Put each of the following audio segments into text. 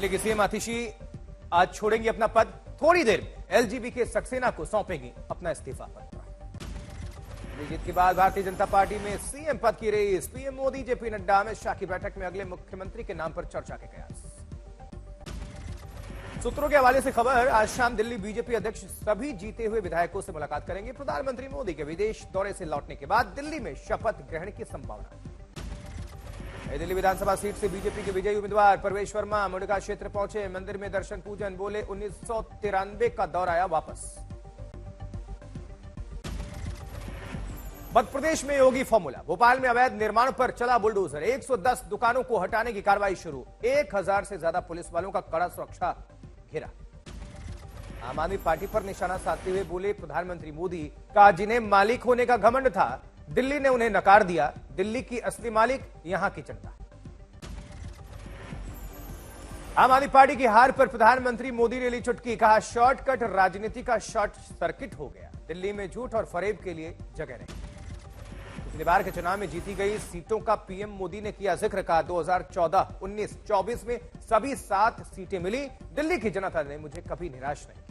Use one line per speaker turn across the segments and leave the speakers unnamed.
दिल्ली की सीएम आतिशी आज छोड़ेंगी अपना पद। थोड़ी देर में एलजीबी के सक्सेना को सौंपेंगी अपना इस्तीफा पत्र। जीत के बाद भारतीय जनता पार्टी में सीएम पद की रेस। पीएम मोदी, जेपी नड्डा, अमित शाह की बैठक में अगले मुख्यमंत्री के नाम पर चर्चा के कयास। सूत्रों के हवाले से खबर, आज शाम दिल्ली बीजेपी अध्यक्ष सभी जीते हुए विधायकों से मुलाकात करेंगे। प्रधानमंत्री मोदी के विदेश दौरे से लौटने के बाद दिल्ली में शपथ ग्रहण की संभावना। दिल्ली विधानसभा सीट से बीजेपी के विजयी उम्मीदवार प्रवेश वर्मा मुंडका क्षेत्र पहुंचे। मंदिर में दर्शन पूजन, बोले 1993 का दौर आया वापस। मध्य प्रदेश में योगी फॉर्मूला। भोपाल में अवैध निर्माण पर चला बुलडोजर। 110 दुकानों को हटाने की कार्रवाई शुरू। 1000 से ज्यादा पुलिस वालों का कड़ा सुरक्षा घेरा। आम आदमी पार्टी पर निशाना साधते हुए बोले प्रधानमंत्री मोदी का जिन्हें मालिक होने का घमंड था, दिल्ली ने उन्हें नकार दिया। दिल्ली की असली मालिक यहां की जनता। आम आदमी पार्टी की हार पर प्रधानमंत्री मोदी ने ली चुटकी। कहा शॉर्टकट राजनीति का शॉर्ट सर्किट हो गया। दिल्ली में झूठ और फरेब के लिए जगह नहीं। पिछली बार के चुनाव में जीती गई सीटों का पीएम मोदी ने किया जिक्र। कहा 2014, 19, 24 में सभी 7 सीटें मिली। दिल्ली की जनता ने मुझे कभी निराश नहीं किया।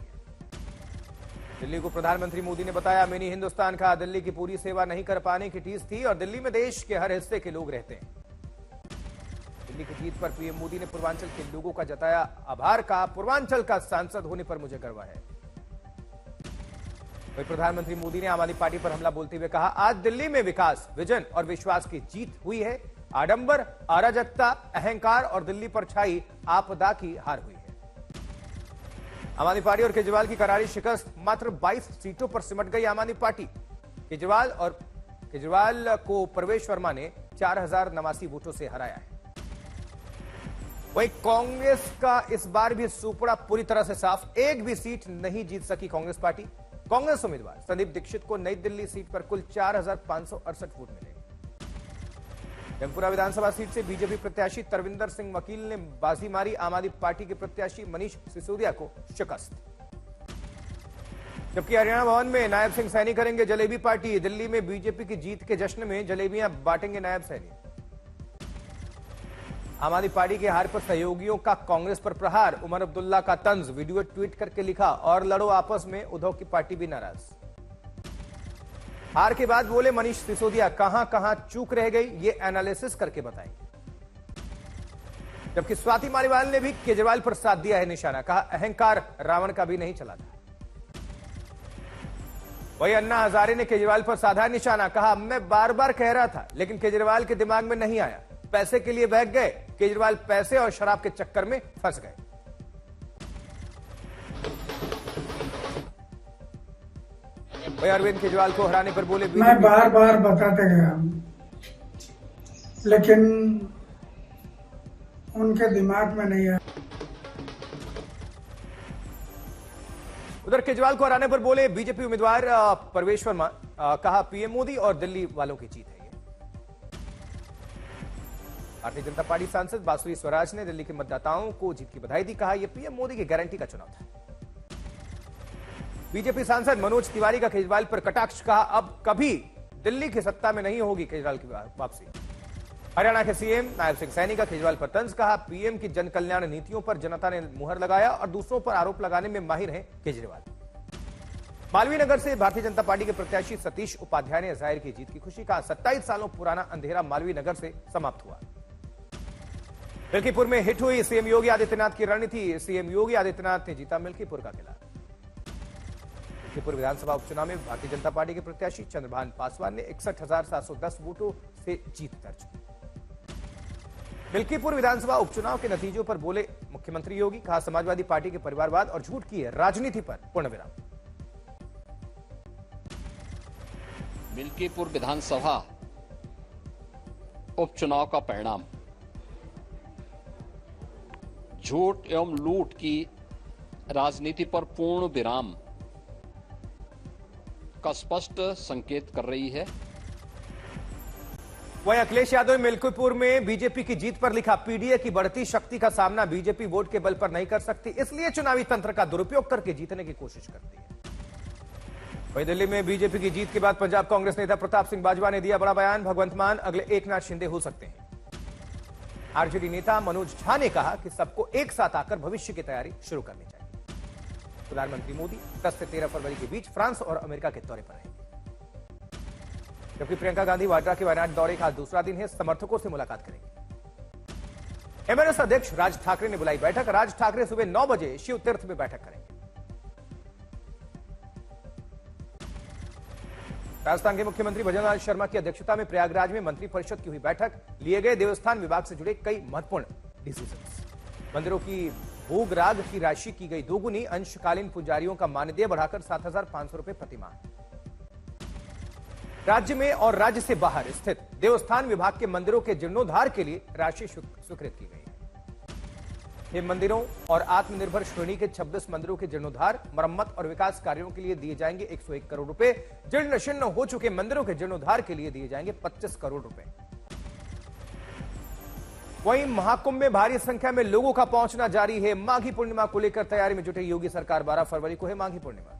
दिल्ली को प्रधानमंत्री मोदी ने बताया मिनी हिंदुस्तान। का दिल्ली की पूरी सेवा नहीं कर पाने की टीस थी और दिल्ली में देश के हर हिस्से के लोग रहते हैं। दिल्ली की जीत पर पीएम मोदी ने पूर्वांचल के लोगों का जताया आभार। का पूर्वांचल का सांसद होने पर मुझे गर्व है। वहीं प्रधानमंत्री मोदी ने आम आदमी पार्टी पर हमला बोलते हुए कहा आज दिल्ली में विकास, विजन और विश्वास की जीत हुई है। आडंबर, अराजकता, अहंकार और दिल्ली पर छाई आपदा की हार हुई है। आम आदमी पार्टी और केजरीवाल की करारी शिकस्त। मात्र 22 सीटों पर सिमट गई आम आदमी पार्टी। केजरीवाल को प्रवेश वर्मा ने 4089 वोटों से हराया है। वहीं कांग्रेस का इस बार भी सुपड़ा पूरी तरह से साफ। एक भी सीट नहीं जीत सकी कांग्रेस पार्टी। कांग्रेस उम्मीदवार संदीप दीक्षित को नई दिल्ली सीट पर कुल 4568 वोट मिले। जंगपुरा विधानसभा सीट से बीजेपी प्रत्याशी तरविंदर सिंह वकील ने बाजी मारी। आम आदमी पार्टी के प्रत्याशी मनीष सिसोदिया को शिकस्त। जबकि हरियाणा भवन में नायब सिंह सैनी करेंगे जलेबी पार्टी। दिल्ली में बीजेपी की जीत के जश्न में जलेबियां बांटेंगे नायब सैनी। आम आदमी पार्टी के हार पर सहयोगियों का कांग्रेस पर प्रहार। उमर अब्दुल्ला का तंज, वीडियो ट्वीट करके लिखा और लड़ो आपस में। उद्धव की पार्टी भी नाराज। हार के बाद बोले मनीष सिसोदिया कहां कहां चूक रह गई ये एनालिसिस करके बताएंगे। जबकि स्वाति मालीवाल ने भी केजरीवाल पर साथ दिया है निशाना। कहा अहंकार रावण का भी नहीं चला था। वही अन्ना हजारे ने केजरीवाल पर साधा निशाना। कहा मैं बार बार कह रहा था लेकिन केजरीवाल के दिमाग में नहीं आया। पैसे के लिए बहक गए। केजरीवाल पैसे और शराब के चक्कर में फंस गए। वही अरविंद केजरीवाल को हराने पर बोले
मैं बार बार बताते गया लेकिन उनके दिमाग में नहीं है।
उधर केजरीवाल को हराने पर बोले बीजेपी उम्मीदवार प्रवेश वर्मा। कहा पीएम मोदी और दिल्ली वालों की जीत है। भारतीय जनता पार्टी सांसद बासुरी स्वराज ने दिल्ली के मतदाताओं को जीत की बधाई दी। कहा यह पीएम मोदी की गारंटी का चुनाव था। बीजेपी सांसद मनोज तिवारी का केजरीवाल पर कटाक्ष। कहा अब कभी दिल्ली की सत्ता में नहीं होगी केजरीवाल की वापसी। हरियाणा के सीएम नायब सिंह सैनी का केजरीवाल पर तंज। कहा पीएम की जन कल्याण नीतियों पर जनता ने मुहर लगाया और दूसरों पर आरोप लगाने में माहिर हैं केजरीवाल। मालवीय नगर से भारतीय जनता पार्टी के प्रत्याशी सतीश उपाध्याय ने जाहिर की जीत की खुशी। कहा 27 सालों पुराना अंधेरा मालवीय नगर से समाप्त हुआ। मिल्कीपुर में हिट हुई सीएम योगी आदित्यनाथ की रणनीति। सीएम योगी आदित्यनाथ ने जीता मिल्कीपुर का किला। मिल्कीपुर विधानसभा उपचुनाव में भारतीय जनता पार्टी के प्रत्याशी चंद्रभान पासवान ने 61,710 वोटों से जीत दर्ज की। मिल्कीपुर विधानसभा उपचुनाव के नतीजों पर बोले मुख्यमंत्री योगी। कहा समाजवादी पार्टी के परिवारवाद और झूठ की राजनीति पर पूर्ण विराम।
मिल्कीपुर विधानसभा उपचुनाव का परिणाम झूठ एवं लूट की राजनीति पर पूर्ण विराम का स्पष्ट संकेत कर रही है।
वहीं अखिलेश यादव ने मिल्कीपुर में बीजेपी की जीत पर लिखा पीडीए की बढ़ती शक्ति का सामना बीजेपी वोट के बल पर नहीं कर सकती, इसलिए चुनावी तंत्र का दुरुपयोग करके जीतने की कोशिश करती है। वहीं दिल्ली में बीजेपी की जीत के बाद पंजाब कांग्रेस नेता प्रताप सिंह बाजवा ने दिया बड़ा बयान। भगवंत मान अगले एकनाथ शिंदे हो सकते हैं। आरजेडी नेता मनोज झा ने कहा कि सबको एक साथ आकर भविष्य की तैयारी शुरू करनी चाहिए। प्रधानमंत्री मोदी 10 से 13 फरवरी के बीच फ्रांस और अमेरिका के दौरे पर रहेंगे, जबकि प्रियंका गांधी वाड्रा के वायनाड दौरे का दूसरा दिन है। समर्थकों से मुलाकात करेंगे। एमएनएस अध्यक्ष राज ठाकरे ने बुलाई बैठक। राज ठाकरे सुबह 9 बजे शिव तीर्थ में बैठक करेंगे। राजस्थान के मुख्यमंत्री भजनलाल शर्मा की अध्यक्षता में प्रयागराज में मंत्रिपरिषद की हुई बैठक। लिए गए देवस्थान विभाग से जुड़े कई महत्वपूर्ण डिसीजंस। मंदिरों की भोग राग की राशि की गई दोगुनी। अंशकालीन पुजारियों का मानदेय बढ़ाकर 7,500 रुपए प्रतिमाह। राज्य में और राज्य से बाहर स्थित देवस्थान विभाग के मंदिरों के जीर्णोद्धार के लिए राशि स्वीकृत की गई। इन मंदिरों और आत्मनिर्भर श्रेणी के 26 मंदिरों के जीर्णोद्धार, मरम्मत और विकास कार्यों के लिए दिए जाएंगे 101 करोड़ रुपए। जीर्ण शीर्ण हो चुके मंदिरों के जीर्णोद्धार के लिए दिए जाएंगे 25 करोड़ रुपए। वहीं महाकुंभ में भारी संख्या में लोगों का पहुंचना जारी है। माघी पूर्णिमा को लेकर तैयारी में जुटे योगी सरकार। 12 फरवरी को है माघी पूर्णिमा।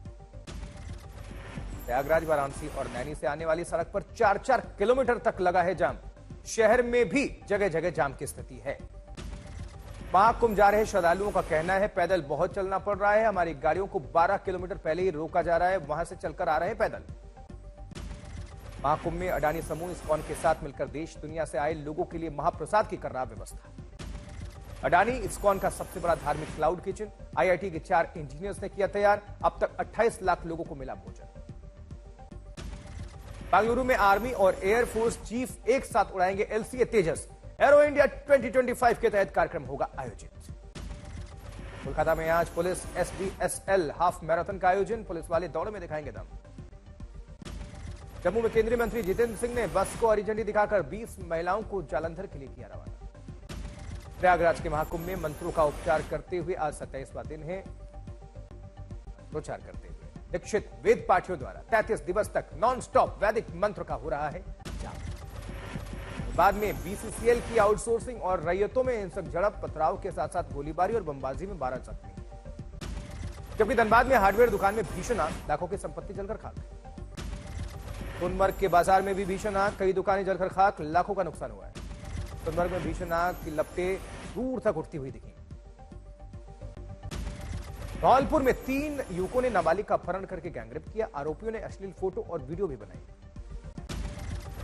प्रयागराज, वाराणसी और नैनी से आने वाली सड़क पर 4-4 किलोमीटर तक लगा है जाम। शहर में भी जगह जगह जाम की स्थिति है। महाकुंभ जा रहे श्रद्धालुओं का कहना है पैदल बहुत चलना पड़ रहा है। हमारी गाड़ियों को 12 किलोमीटर पहले ही रोका जा रहा है, वहां से चलकर आ रहे हैं पैदल। महाकुंभ में अडानी समूह इस्कॉन के साथ मिलकर देश दुनिया से आए लोगों के लिए महाप्रसाद की कर रहा व्यवस्था। अडानी इस्कॉन का सबसे बड़ा धार्मिक क्लाउड किचन आईआईटी के 4 इंजीनियर्स ने किया तैयार। अब तक 28 लाख लोगों को मिला भोजन। बेंगलुरु में आर्मी और एयरफोर्स चीफ एक साथ उड़ाएंगे एलसीए तेजस। एरो इंडिया 2025 के तहत कार्यक्रम होगा आयोजित। कोलकाता में आज पुलिस एसडीएसएल हाफ मैराथन का आयोजन। पुलिस वाले दौड़ में दिखाएंगे दम। जम्मू में केंद्रीय मंत्री जितेंद्र सिंह ने बस को हरी झंडी दिखाकर 20 महिलाओं को जालंधर के लिए किया रवाना। प्रयागराज के महाकुंभ में मंत्रों का उपचार करते हुए आज 27वां दिन है। प्रचार करते हुए दीक्षित वेद पाठियों द्वारा 33 दिवस तक नॉन स्टॉप वैदिक मंत्र का हो रहा है जाप। बाद में बीसीसीएल की आउटसोर्सिंग और रैयतों में हिंसक झड़प, पथराव के साथ साथ गोलीबारी और बमबाजी में 12 जख्मी। जबकि धनबाद में हार्डवेयर दुकान में भीषण आग, लाखों की संपत्ति जलकर खाक। सोनमर्ग के बाजार में भी भीषण आग, कई दुकानें जलकर खाक, लाखों का नुकसान हुआ है। सोनमर्ग में भीषण आग की लपटें दूर तक उठती हुई दिखी। धौलपुर में 3 युवकों ने नाबालिग का अपहरण करके गैंगरेप किया। आरोपियों ने अश्लील फोटो और वीडियो भी बनाई।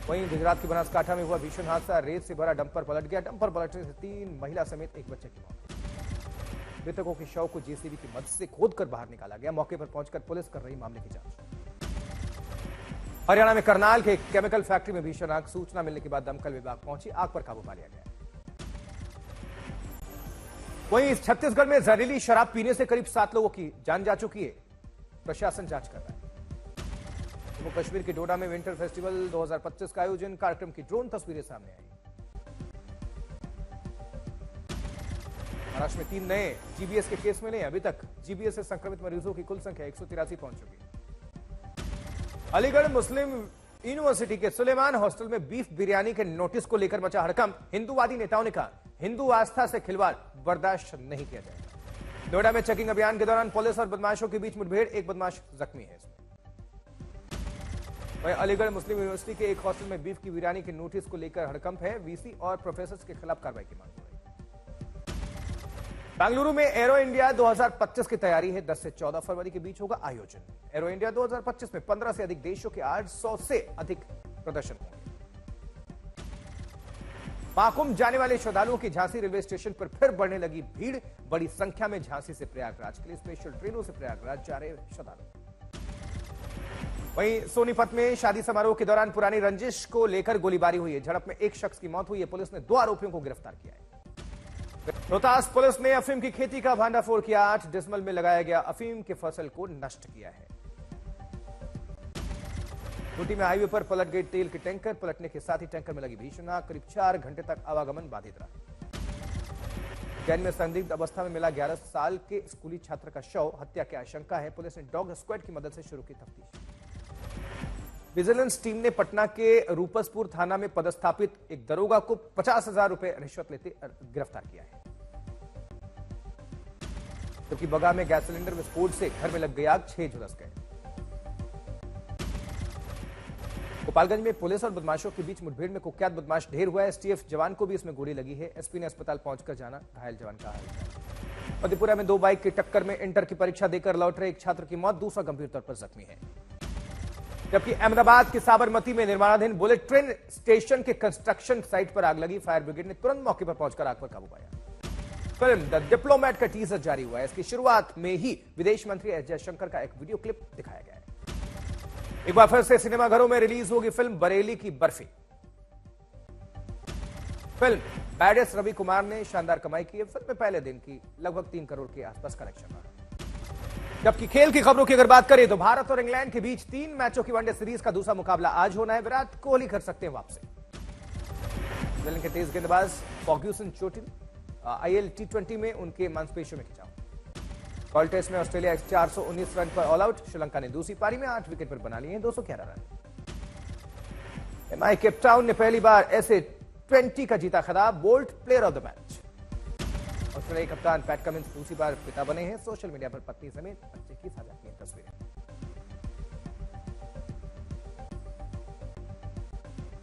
वहीं गुजरात के बनासकांठा में हुआ भीषण हादसा। रेत से भरा डंपर पलट गया। डंपर पलटने से 3 महिला समेत एक बच्चे की मौत। मृतकों के शव को जेसीबी की मदद से खोदकर बाहर निकाला गया। मौके पर पहुंचकर पुलिस कर रही मामले की जांच। हरियाणा में करनाल के केमिकल फैक्ट्री में भीषण आग। सूचना मिलने के बाद दमकल विभाग पहुंची, आग पर काबू पा लिया गया। वहीं छत्तीसगढ़ में जहरीली शराब पीने से करीब 7 लोगों की जान जा चुकी है। प्रशासन जांच कर रहा है। जम्मू कश्मीर के डोडा में विंटर फेस्टिवल 2025 का आयोजन। कार्यक्रम की ड्रोन तस्वीरें सामने आई। महाराष्ट्र में 3 नए जीबीएस के केस मिले। अभी तक जीबीएस से संक्रमित मरीजों की कुल संख्या 183 पहुंच चुकी है। अलीगढ़ मुस्लिम यूनिवर्सिटी के सुलेमान हॉस्टल में बीफ बिरयानी के नोटिस को लेकर मचा हड़कंप। हिंदूवादी नेताओं ने कहा हिंदू आस्था से खिलवाड़ बर्दाश्त नहीं किया जाएगा। नोएडा में चेकिंग अभियान के दौरान पुलिस और बदमाशों के बीच मुठभेड़, एक बदमाश जख्मी है। वहीं अलीगढ़ मुस्लिम यूनिवर्सिटी के एक हॉस्टल में बीफ की बिरयानी के नोटिस को लेकर हड़कंप है। वीसी और प्रोफेसर्स के खिलाफ कार्रवाई की मांग हो रही है। बेंगलुरु में एरो इंडिया 2025 की तैयारी है। 10 से 14 फरवरी के बीच होगा आयोजन। एरो इंडिया 2025 में 15 से अधिक देशों के 800 से अधिक प्रदर्शन होंगे। महाकुंभ जाने वाले श्रद्धालुओं की झांसी रेलवे स्टेशन पर फिर बढ़ने लगी भीड़। बड़ी संख्या में झांसी से प्रयागराज के लिए स्पेशल ट्रेनों से प्रयागराज जा रहे श्रद्धालु। वहीं सोनीपत में शादी समारोह के दौरान पुरानी रंजिश को लेकर गोलीबारी हुई है। झड़प में एक शख्स की मौत हुई है। पुलिस ने 2 आरोपियों को गिरफ्तार किया है। रोहतास पुलिस ने अफीम की खेती का भांडाफोड़ किया। 8 डिसमल में लगाया गया अफीम की फसल को नष्ट किया है। खूंटी में हाईवे पर पलट गई तेल के टैंकर। पलटने के साथ ही टैंकर में लगी भीषण आग। करीब 4 घंटे तक आवागमन बाधित रहा। उज्जैन में संदिग्ध अवस्था में मिला 11 साल के स्कूली छात्र का शव। हत्या की आशंका है। पुलिस ने डॉग स्क्वाड की मदद से शुरू की तफ्तीश। विजिलेंस टीम ने पटना के रूपसपुर थाना में पदस्थापित एक दरोगा को 50,000 रुपए रिश्वत लेते गिरफ्तार किया है। क्योंकि बगा में गैस सिलेंडर विस्फोट से घर में लग गई आग, 6 झुलस गए। गोपालगंज में पुलिस और बदमाशों के बीच मुठभेड़ में कुख्यात बदमाश ढेर हुआ है। एसटीएफ जवान को भी इसमें गोली लगी है। एसपी ने अस्पताल पहुंचकर जाना घायल जवान का हाल। मधेपुरा में 2 बाइक की टक्कर में इंटर की परीक्षा देकर लौट रहे एक छात्र की मौत, दूसरा गंभीर तौर पर जख्मी है। जबकि अहमदाबाद के साबरमती में निर्माणाधीन बुलेट ट्रेन स्टेशन के कंस्ट्रक्शन साइट पर आग लगी। फायर ब्रिगेड ने तुरंत मौके पर पहुंचकर आग पर काबू पाया। फिल्म द डिप्लोमेट का टीजर जारी हुआ है। इसकी शुरुआत में ही विदेश मंत्री एस जयशंकर का एक वीडियो क्लिप दिखाया गया है। एक बार फिर से सिनेमाघरों में रिलीज होगी फिल्म बरेली की बर्फी। फिल्म बैडेस्ट रवि कुमार ने शानदार कमाई की है। फिल्म में पहले दिन की लगभग 3 करोड़ के आसपास कलेक्शन रहा। जबकि खेल की खबरों की अगर बात करें तो भारत और इंग्लैंड के बीच 3 मैचों की वनडे सीरीज का दूसरा मुकाबला आज होना है। विराट कोहली कर सकते हैं वापसी। न्यूजीलैंड के तेज गेंदबाज फर्ग्यूसन चोटिल आईएल T20 में उनके मांसपेशियों में खिंचाव। कॉल टेस्ट में ऑस्ट्रेलिया 419 रन पर ऑल आउट। श्रीलंका ने दूसरी पारी में 8 विकेट पर बना लिए हैं 211 रन। एमआई केप टाउन ने पहली बार ऐसे 20 का जीता खिताब, bolt player of the match. Australia कप्तान पैट कमिंस दूसरी बार पिता बने हैं। सोशल मीडिया पर पत्नी समेत बच्चे की साझा